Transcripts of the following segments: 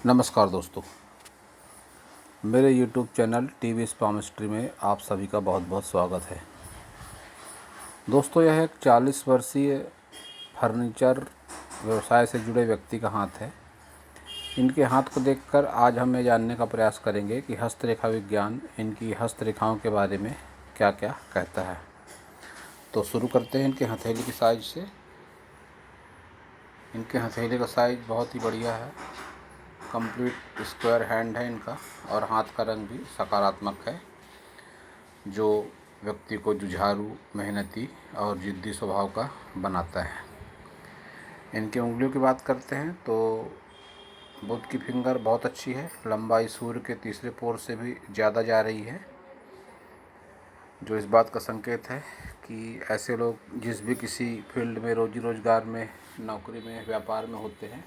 नमस्कार दोस्तों, मेरे YouTube चैनल टीवीएस पामिस्ट्री में आप सभी का बहुत बहुत स्वागत है। दोस्तों, यह एक 40 वर्षीय फर्नीचर व्यवसाय से जुड़े व्यक्ति का हाथ है। इनके हाथ को देखकर आज हम ये जानने का प्रयास करेंगे कि हस्तरेखा विज्ञान इनकी हस्तरेखाओं के बारे में क्या क्या कहता है। तो शुरू करते हैं इनके हथेली की साइज से। इनके हथेली का साइज बहुत ही बढ़िया है, कंप्लीट स्क्वायर हैंड है इनका, और हाथ का रंग भी सकारात्मक है, जो व्यक्ति को जुझारू, मेहनती और जिद्दी स्वभाव का बनाता है। इनकी उंगलियों की बात करते हैं तो बुध की फिंगर बहुत अच्छी है, लंबाई सूर्य के तीसरे पोर से भी ज़्यादा जा रही है, जो इस बात का संकेत है कि ऐसे लोग जिस भी किसी फील्ड में, रोजी रोजगार में, नौकरी में, व्यापार में होते हैं,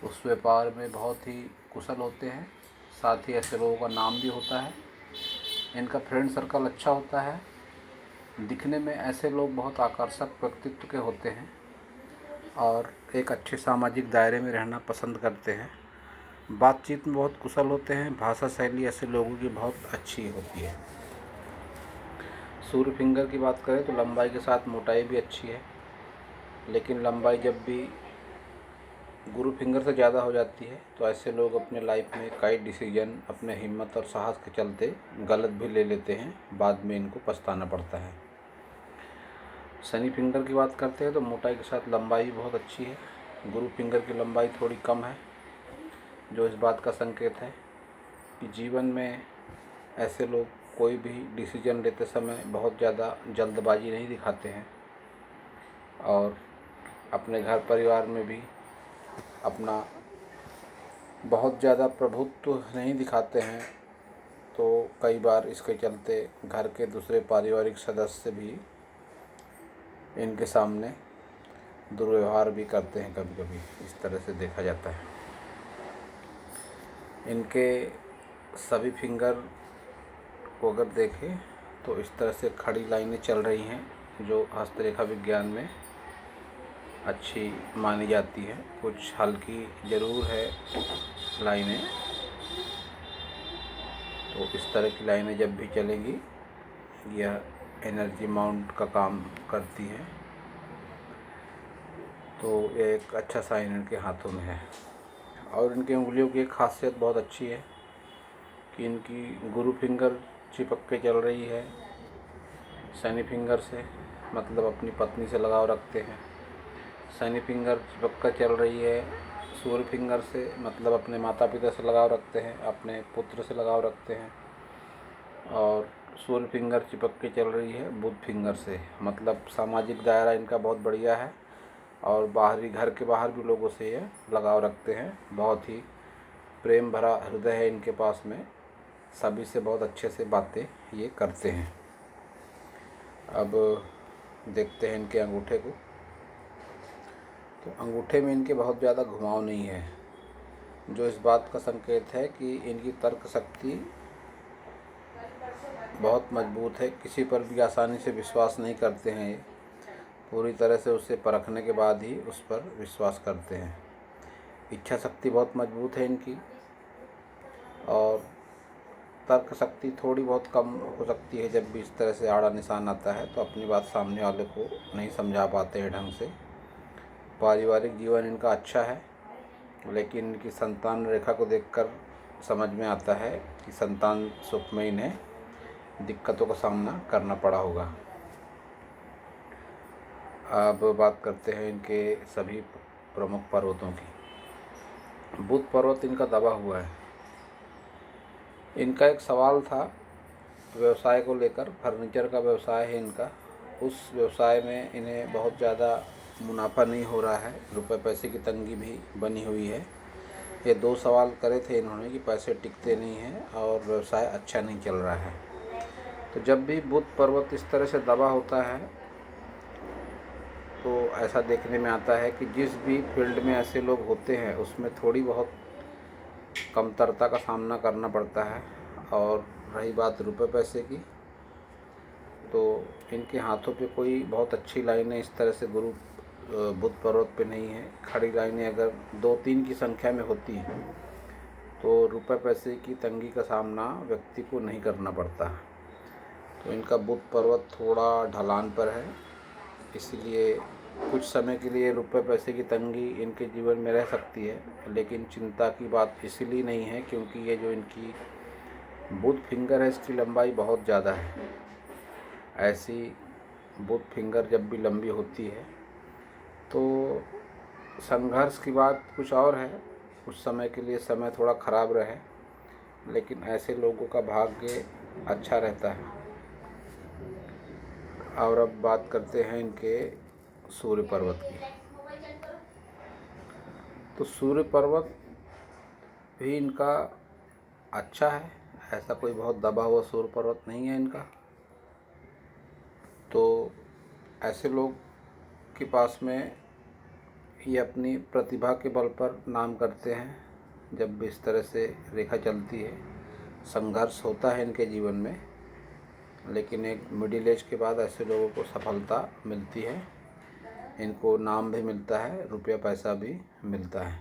उस व्यापार में बहुत ही कुशल होते हैं। साथ ही ऐसे लोगों का नाम भी होता है। इनका फ्रेंड सर्कल अच्छा होता है। दिखने में ऐसे लोग बहुत आकर्षक व्यक्तित्व के होते हैं और एक अच्छे सामाजिक दायरे में रहना पसंद करते हैं। बातचीत में बहुत कुशल होते हैं। भाषा शैली ऐसे लोगों की बहुत अच्छी होती है। सूर्य फिंगर की बात करें तो लंबाई के साथ मोटाई भी अच्छी है, लेकिन लंबाई जब भी गुरु फिंगर से ज़्यादा हो जाती है तो ऐसे लोग अपने लाइफ में कई डिसीजन अपने हिम्मत और साहस के चलते गलत भी ले लेते हैं, बाद में इनको पछताना पड़ता है। शनि फिंगर की बात करते हैं तो मोटाई के साथ लंबाई भी बहुत अच्छी है। गुरु फिंगर की लंबाई थोड़ी कम है, जो इस बात का संकेत है कि जीवन में ऐसे लोग कोई भी डिसीजन लेते समय बहुत ज़्यादा जल्दबाजी नहीं दिखाते हैं और अपने घर परिवार में भी अपना बहुत ज़्यादा प्रभुत्व नहीं दिखाते हैं। तो कई बार इसके चलते घर के दूसरे पारिवारिक सदस्य भी इनके सामने दुर्व्यवहार भी करते हैं, कभी कभी इस तरह से देखा जाता है। इनके सभी फिंगर को अगर देखें तो इस तरह से खड़ी लाइनें चल रही हैं, जो हस्तरेखा विज्ञान में अच्छी मानी जाती है। कुछ हल्की ज़रूर है लाइनें, तो इस तरह की लाइनें जब भी चलेंगी यह एनर्जी माउंट का काम करती हैं, तो यह एक अच्छा साइन इनके हाथों में है। और इनकी उंगलियों की एक खासियत बहुत अच्छी है कि इनकी गुरु फिंगर चिपक के चल रही है शनि फिंगर से, मतलब अपनी पत्नी से लगाव रखते हैं। शनि फिंगर चिपक कर चल रही है सूर्य फिंगर से, मतलब अपने माता पिता से लगाव रखते हैं, अपने पुत्र से लगाव रखते हैं। और सूर्य फिंगर चिपक के चल रही है बुध फिंगर से, मतलब सामाजिक दायरा इनका बहुत बढ़िया है और बाहरी, घर के बाहर भी लोगों से ये लगाव रखते हैं। बहुत ही प्रेम भरा हृदय है इनके पास में, सभी से बहुत अच्छे से बातें ये करते हैं। अब देखते हैं इनके अंगूठे को। तो अंगूठे में इनके बहुत ज़्यादा घुमाव नहीं है, जो इस बात का संकेत है कि इनकी तर्क शक्ति बहुत मजबूत है। किसी पर भी आसानी से विश्वास नहीं करते हैं ये, पूरी तरह से उसे परखने के बाद ही उस पर विश्वास करते हैं। इच्छा शक्ति बहुत मजबूत है इनकी, और तर्क शक्ति थोड़ी बहुत कम हो सकती है। जब भी इस तरह से आड़ा निशान आता है तो अपनी बात सामने वाले को नहीं समझा पाते हैं ढंग से। पारिवारिक जीवन इनका अच्छा है, लेकिन इनकी संतान रेखा को देखकर समझ में आता है कि संतान सुख में इन्हें दिक्कतों का सामना करना पड़ा होगा। अब बात करते हैं इनके सभी प्रमुख पर्वतों की। बुध पर्वत इनका दबा हुआ है। इनका एक सवाल था व्यवसाय को लेकर, फर्नीचर का व्यवसाय है इनका। उस व्यवसाय में इन्हें बहुत ज़्यादा मुनाफा नहीं हो रहा है, रुपए पैसे की तंगी भी बनी हुई है। ये 2 सवाल करे थे इन्होंने कि पैसे टिकते नहीं हैं और व्यवसाय अच्छा नहीं चल रहा है। तो जब भी बुध पर्वत इस तरह से दबा होता है तो ऐसा देखने में आता है कि जिस भी फील्ड में ऐसे लोग होते हैं उसमें थोड़ी बहुत कमतरता का सामना करना पड़ता है। और रही बात रुपए पैसे की, तो इनके हाथों पे कोई बहुत अच्छी लाइनें इस तरह से बुध पर्वत पे नहीं है। खड़ी लाइनें अगर 2-3 की संख्या में होती हैं तो रुपए पैसे की तंगी का सामना व्यक्ति को नहीं करना पड़ता। तो इनका बुध पर्वत थोड़ा ढलान पर है, इसलिए कुछ समय के लिए रुपए पैसे की तंगी इनके जीवन में रह सकती है, लेकिन चिंता की बात इसलिए नहीं है क्योंकि ये जो इनकी बुध फिंगर है इसकी लंबाई बहुत ज़्यादा है। ऐसी बुध फिंगर जब भी लंबी होती है तो संघर्ष की बात कुछ और है, कुछ समय के लिए समय थोड़ा ख़राब रहे, लेकिन ऐसे लोगों का भाग्य अच्छा रहता है। और अब बात करते हैं इनके सूर्य पर्वत की। तो सूर्य पर्वत भी इनका अच्छा है, ऐसा कोई बहुत दबा हुआ सूर्य पर्वत नहीं है इनका। तो ऐसे लोग के पास में ये अपनी प्रतिभा के बल पर नाम करते हैं। जब भी इस तरह से रेखा चलती है, संघर्ष होता है इनके जीवन में, लेकिन एक मिडिल एज के बाद ऐसे लोगों को सफलता मिलती है, इनको नाम भी मिलता है, रुपया पैसा भी मिलता है।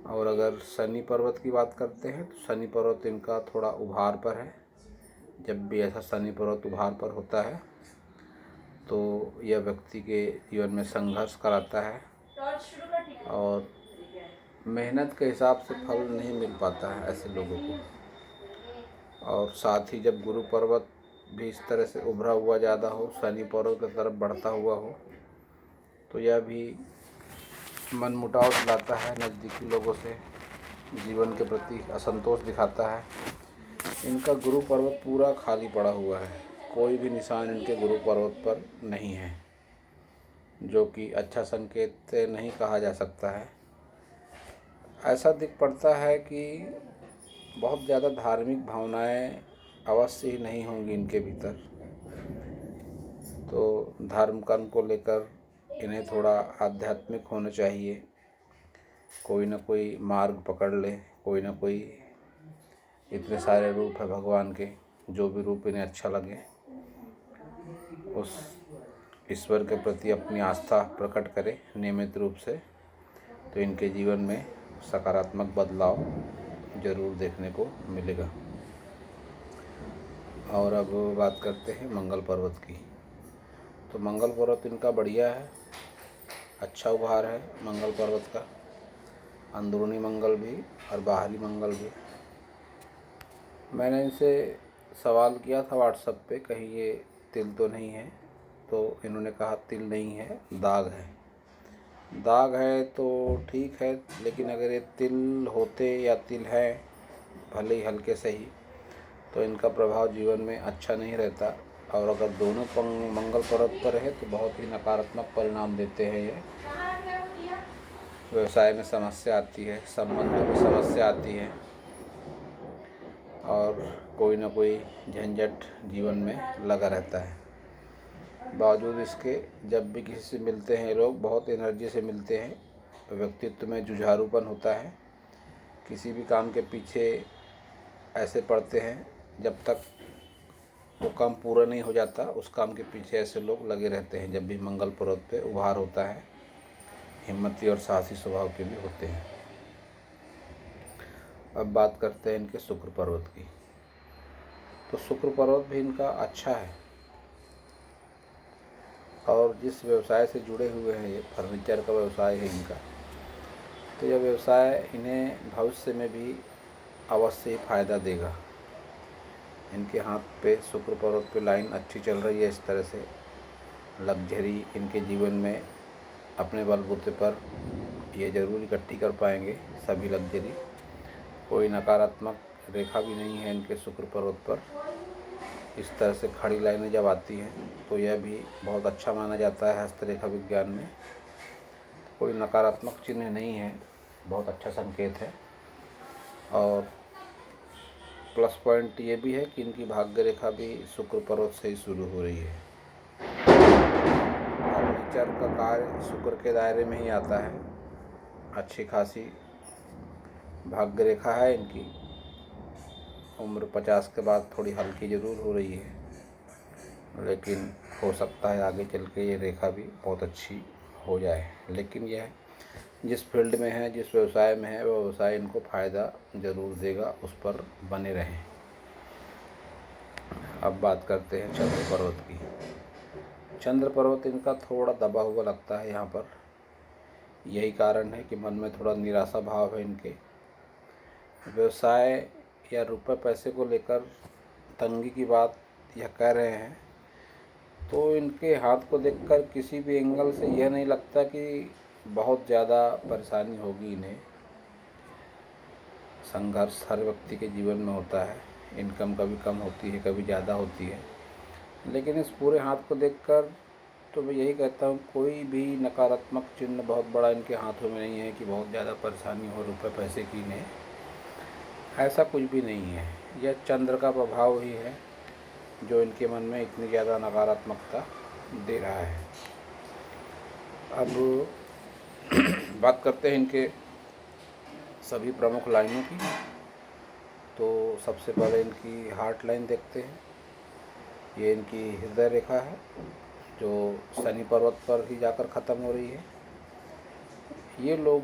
और अगर शनि पर्वत की बात करते हैं तो शनि पर्वत इनका थोड़ा उभार पर है। जब भी ऐसा शनि पर्वत उभार पर होता है तो यह व्यक्ति के जीवन में संघर्ष कराता है और मेहनत के हिसाब से फल नहीं मिल पाता है ऐसे लोगों को। और साथ ही जब गुरु पर्वत भी इस तरह से उभरा हुआ ज़्यादा हो, शनि पर्वत की तरफ बढ़ता हुआ हो, तो यह भी मनमुटाव दिलाता है, नज़दीकी लोगों से जीवन के प्रति असंतोष दिखाता है। इनका गुरु पर्वत पूरा खाली पड़ा हुआ है, कोई भी निशान इनके गुरु पर्वत पर नहीं है, जो कि अच्छा संकेत नहीं कहा जा सकता है। ऐसा दिख पड़ता है कि बहुत ज़्यादा धार्मिक भावनाएं अवश्य ही नहीं होंगी इनके भीतर। तो धर्म कर्म को लेकर इन्हें थोड़ा आध्यात्मिक होना चाहिए, कोई ना कोई मार्ग पकड़ ले, कोई ना कोई। इतने सारे रूप है भगवान के, जो भी रूप इन्हें अच्छा लगे उस ईश्वर के प्रति अपनी आस्था प्रकट करें नियमित रूप से, तो इनके जीवन में सकारात्मक बदलाव जरूर देखने को मिलेगा। और अब बात करते हैं मंगल पर्वत की। तो मंगल पर्वत इनका बढ़िया है, अच्छा उभार है मंगल पर्वत का, अंदरूनी मंगल भी और बाहरी मंगल भी। मैंने इनसे सवाल किया था व्हाट्सएप पे, कहीं ये तिल तो नहीं है, तो इन्होंने कहा तिल नहीं है, दाग है। दाग है तो ठीक है, लेकिन अगर ये तिल होते या तिल है भले ही हल्के से ही, तो इनका प्रभाव जीवन में अच्छा नहीं रहता। और अगर दोनों मंगल पर्वत पर है तो बहुत ही नकारात्मक परिणाम देते हैं ये। व्यवसाय में समस्या आती है, संबंधों में समस्या आती है और कोई ना कोई झंझट जीवन में लगा रहता है। बावजूद इसके जब भी किसी से मिलते हैं लोग बहुत एनर्जी से मिलते हैं, व्यक्तित्व में जुझारूपन होता है, किसी भी काम के पीछे ऐसे पड़ते हैं जब तक वो काम पूरा नहीं हो जाता, उस काम के पीछे ऐसे लोग लगे रहते हैं। जब भी मंगल पर्वत पे उभार होता है, हिम्मती और साहसी स्वभाव के भी होते हैं। अब बात करते हैं इनके शुक्र पर्वत की। तो शुक्र पर्वत भी इनका अच्छा है और जिस व्यवसाय से जुड़े हुए हैं, ये फर्नीचर का व्यवसाय है इनका, तो यह व्यवसाय इन्हें भविष्य में भी अवश्य ही फ़ायदा देगा। इनके हाथ पे शुक्र पर्वत पे लाइन अच्छी चल रही है, इस तरह से लग्जरी इनके जीवन में अपने बलबूते पर ये ज़रूर इकट्ठी कर पाएंगे सभी लग्जरी। कोई नकारात्मक रेखा भी नहीं है इनके शुक्र पर्वत पर। इस तरह से खड़ी लाइनें जब आती हैं तो यह भी बहुत अच्छा माना जाता है हस्तरेखा विज्ञान में। कोई नकारात्मक चिन्ह नहीं है, बहुत अच्छा संकेत है। और प्लस पॉइंट ये भी है कि इनकी भाग्य रेखा भी शुक्र पर्वत से ही शुरू हो रही है। फर्नीचर का कार्य शुक्र के दायरे में ही आता है। अच्छी खासी भाग्य रेखा है इनकी। उम्र 50 के बाद थोड़ी हल्की ज़रूर हो रही है, लेकिन हो सकता है आगे चल के ये रेखा भी बहुत अच्छी हो जाए। लेकिन यह जिस फील्ड में है, जिस व्यवसाय में है, वो व्यवसाय इनको फ़ायदा ज़रूर देगा, उस पर बने रहें। अब बात करते हैं चंद्र पर्वत की। चंद्र पर्वत इनका थोड़ा दबा हुआ लगता है यहाँ पर। यही कारण है कि मन में थोड़ा निराशा भाव है इनके। व्यवसाय या रुपए पैसे को लेकर तंगी की बात यह कह रहे हैं, तो इनके हाथ को देखकर किसी भी एंगल से यह नहीं लगता कि बहुत ज़्यादा परेशानी होगी इन्हें। संघर्ष हर व्यक्ति के जीवन में होता है, इनकम कभी कम होती है, कभी ज़्यादा होती है, लेकिन इस पूरे हाथ को देखकर तो मैं यही कहता हूँ, कोई भी नकारात्मक चिन्ह बहुत बड़ा इनके हाथों में नहीं है कि बहुत ज़्यादा परेशानी हो रुपए पैसे की इन्हें। ऐसा कुछ भी नहीं है। यह चंद्र का प्रभाव ही है जो इनके मन में इतनी ज़्यादा नकारात्मकता दे रहा है। अब बात करते हैं इनके सभी प्रमुख लाइनों की। तो सबसे पहले इनकी हार्ट लाइन देखते हैं। ये इनकी हृदय रेखा है जो शनि पर्वत पर ही जाकर ख़त्म हो रही है। ये लोग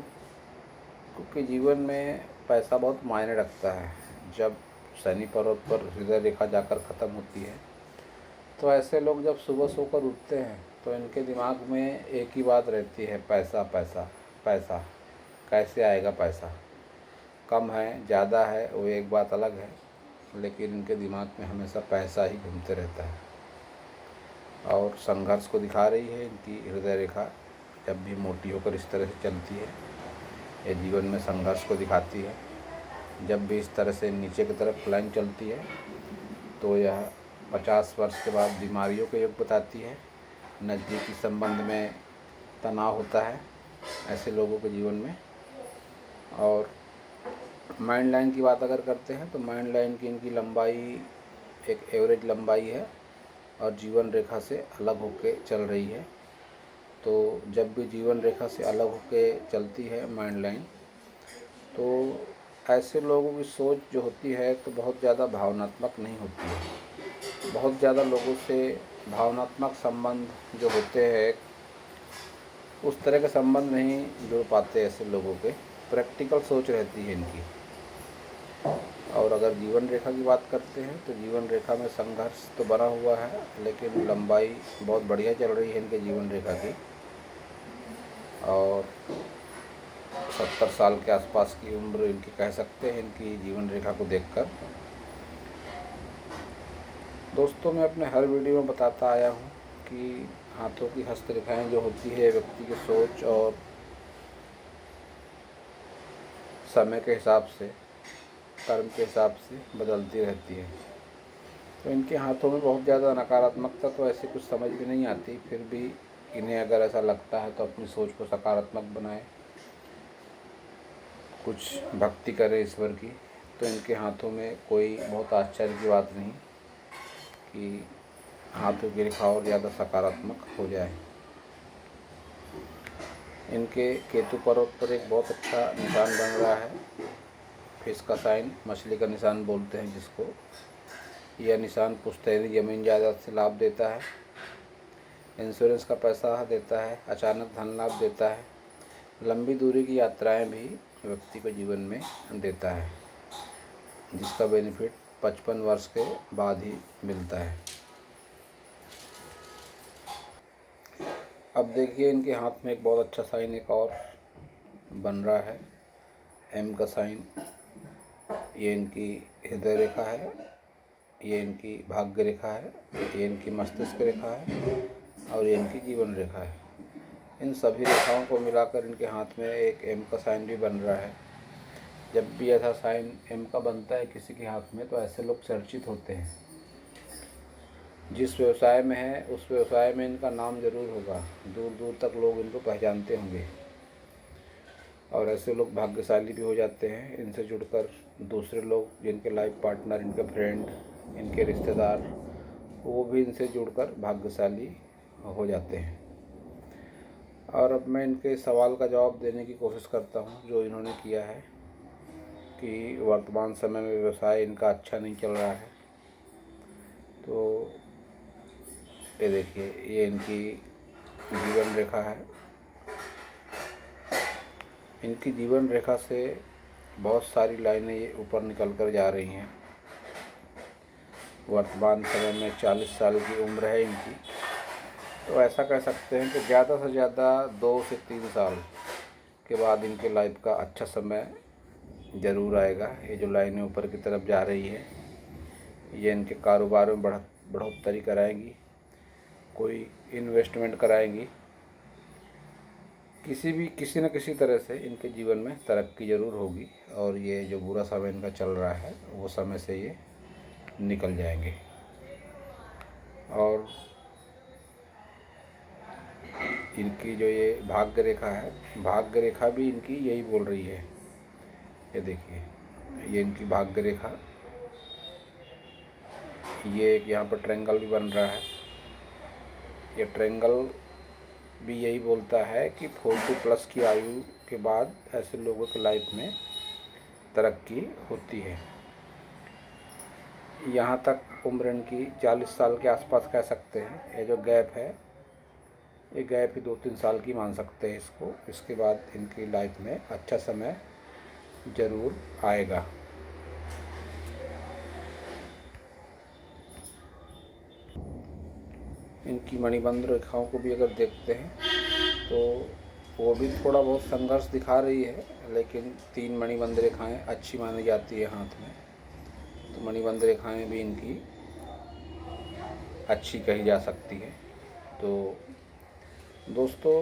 के जीवन में पैसा बहुत मायने रखता है। जब शनि पर्वत पर हृदय रेखा जाकर ख़त्म होती है, तो ऐसे लोग जब सुबह सोकर उठते हैं तो इनके दिमाग में एक ही बात रहती है, पैसा पैसा पैसा, कैसे आएगा पैसा। कम है ज़्यादा है वो एक बात अलग है, लेकिन इनके दिमाग में हमेशा पैसा ही घूमते रहता है। और संघर्ष को दिखा रही है इनकी हृदय रेखा। जब भी मोटी होकर इस तरह से चलती है, ये जीवन में संघर्ष को दिखाती है। जब भी इस तरह से नीचे की तरफ लाइन चलती है, तो यह 50 वर्ष के बाद बीमारियों के योग बताती है। नज़दीकी संबंध में तनाव होता है ऐसे लोगों के जीवन में। और माइंड लाइन की बात अगर करते हैं, तो माइंड लाइन की इनकी लंबाई एक एवरेज लंबाई है और जीवन रेखा से अलग होकर चल रही है। तो जब भी जीवन रेखा से अलग होकर चलती है माइंड लाइन, तो ऐसे लोगों की सोच जो होती है तो बहुत ज़्यादा भावनात्मक नहीं होती है। बहुत ज़्यादा लोगों से भावनात्मक संबंध जो होते हैं, उस तरह के संबंध नहीं जुड़ पाते ऐसे लोगों के। प्रैक्टिकल सोच रहती है इनकी। और अगर जीवन रेखा की बात करते हैं, तो जीवन रेखा में संघर्ष तो बना हुआ है, लेकिन लंबाई बहुत बढ़िया चल रही है इनके जीवन रेखा की। और 70 साल के आसपास की उम्र इनकी कह सकते हैं इनकी जीवन रेखा को देखकर। दोस्तों, मैं अपने हर वीडियो में बताता आया हूँ कि हाथों की हस्तरेखाएं जो होती है व्यक्ति की सोच और समय के हिसाब से, कर्म के हिसाब से बदलती रहती है। तो इनके हाथों में बहुत ज़्यादा नकारात्मकता तो ऐसी कुछ समझ में नहीं आती। फिर भी इन्हें अगर ऐसा लगता है तो अपनी सोच को सकारात्मक बनाएं, कुछ भक्ति करें ईश्वर की, तो इनके हाथों में कोई बहुत आश्चर्य की बात नहीं कि हाथों की रेखा और ज़्यादा सकारात्मक हो जाए। इनके केतु पर्वत पर एक बहुत अच्छा निशान बन रहा है, फिश का साइन, मछली का निशान बोलते हैं जिसको। यह निशान पुश्तैनी ज़मीन जायदाद से लाभ देता है, इंश्योरेंस का पैसा देता है, अचानक धन लाभ देता है, लंबी दूरी की यात्राएं भी व्यक्ति को जीवन में देता है, जिसका बेनिफिट 55 वर्ष के बाद ही मिलता है। अब देखिए इनके हाथ में एक बहुत अच्छा साइन एक और बन रहा है, एम का साइन। ये इनकी हृदय रेखा है, ये इनकी भाग्य रेखा है, ये इनकी मस्तिष्क रेखा है और ये इनकी जीवन रेखा है। इन सभी रेखाओं को मिलाकर इनके हाथ में एक एम का साइन भी बन रहा है। जब भी ऐसा साइन एम का बनता है किसी के हाथ में, तो ऐसे लोग चर्चित होते हैं। जिस व्यवसाय में है उस व्यवसाय में इनका नाम जरूर होगा, दूर दूर तक लोग इनको पहचानते होंगे। और ऐसे लोग भाग्यशाली भी हो जाते हैं। इनसे जुड़कर दूसरे लोग, जिनके लाइफ पार्टनर, इनके फ्रेंड, इनके रिश्तेदार, वो भी इनसे जुड़कर भाग्यशाली हो जाते हैं। और अब मैं इनके सवाल का जवाब देने की कोशिश करता हूँ जो इन्होंने किया है कि वर्तमान समय में व्यवसाय इनका अच्छा नहीं चल रहा है। तो ये देखिए, ये इनकी जीवन रेखा है। इनकी जीवन रेखा से बहुत सारी लाइनें ये ऊपर निकल कर जा रही हैं। वर्तमान समय में 40 साल की उम्र है इनकी, तो ऐसा कह सकते हैं कि ज़्यादा से ज़्यादा 2 से 3 साल के बाद इनके लाइफ का अच्छा समय ज़रूर आएगा। ये जो लाइनें ऊपर की तरफ जा रही है ये इनके कारोबार में बढ़ोतरी कराएंगी, कोई इन्वेस्टमेंट कराएंगी, किसी न किसी तरह से इनके जीवन में तरक्की ज़रूर होगी। और ये जो बुरा समय इनका चल रहा है वो समय से ये निकल जाएंगे। और इनकी जो ये भाग्य रेखा है, भाग्य रेखा भी इनकी यही बोल रही है। ये देखिए, ये इनकी भाग्य रेखा, ये एक यहाँ पर ट्रायंगल भी बन रहा है। ये ट्रायंगल भी यही बोलता है कि 40+ की आयु के बाद ऐसे लोगों की लाइफ में तरक्की होती है। यहाँ तक उम्र इनकी 40 साल के आसपास कह सकते हैं। ये जो गैप है, ये गैप ही 2-3 साल की मान सकते हैं इसको। इसके बाद इनकी लाइफ में अच्छा समय ज़रूर आएगा। इनकी मणिबंध रेखाओं को भी अगर देखते हैं तो वो भी थोड़ा बहुत संघर्ष दिखा रही है, लेकिन 3 मणिबंध रेखाएं अच्छी मानी जाती है हाथ में। तो मणिबंध रेखाएं भी इनकी अच्छी कही जा सकती है। तो दोस्तों,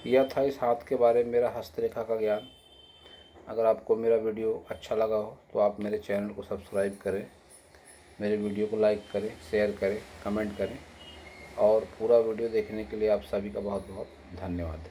यह था इस हाथ के बारे में मेरा हस्तरेखा का ज्ञान। अगर आपको मेरा वीडियो अच्छा लगा हो तो आप मेरे चैनल को सब्सक्राइब करें, मेरे वीडियो को लाइक करें, शेयर करें, कमेंट करें। और पूरा वीडियो देखने के लिए आप सभी का बहुत बहुत धन्यवाद।